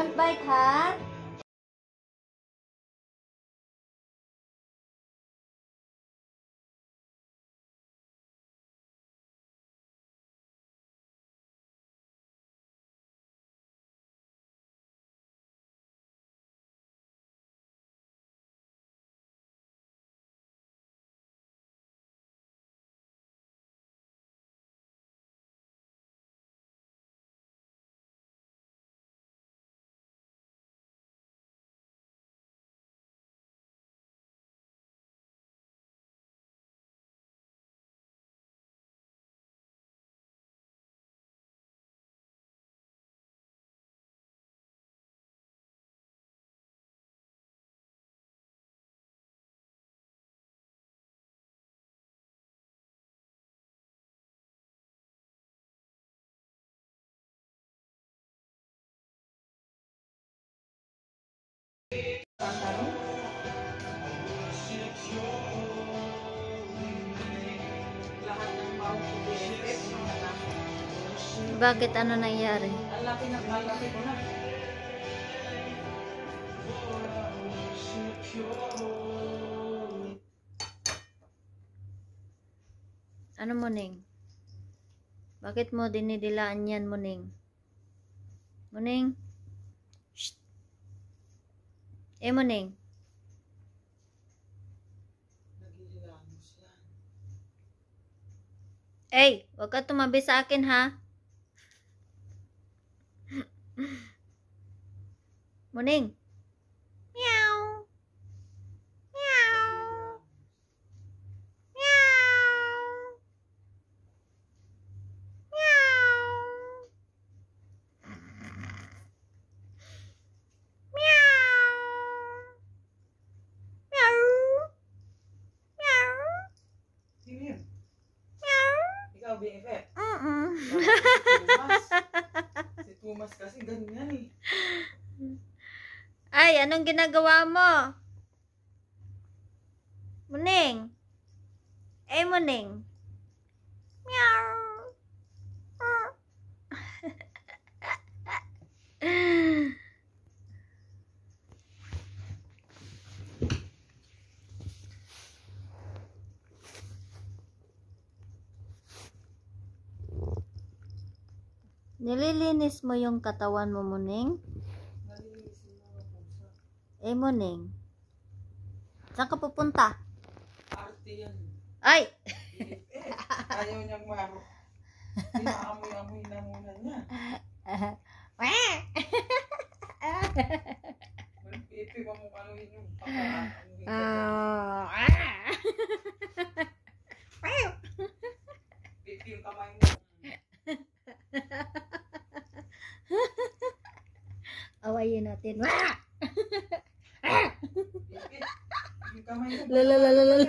Don't bite, ha? Bakit? Ano nangyari? Ang laki ko na. Ano, Muning? Bakit mo dinidilaan yan, Muning? Muning? Shh! Muning? Wag ka tumabi sa akin, ha? Muning? Meow! Meow! Meow! Ikaw, BFF. Si Thomas kasi ganyan eh. Ay, anong ginagawa mo? Muning? Muning? Meow! Nililinis mo yung katawan mo, Muning? Nalilisin mo ang pusa. Muning? Saan ka pupunta? Arte yan. Ay! Ayaw niyang maro. Inaamoy-amoy na muna niya. Malpipi pa mo kanuhin yung pipi yung kamay mo. Awayin natin. Pipi yung kamay mo. Lalalala.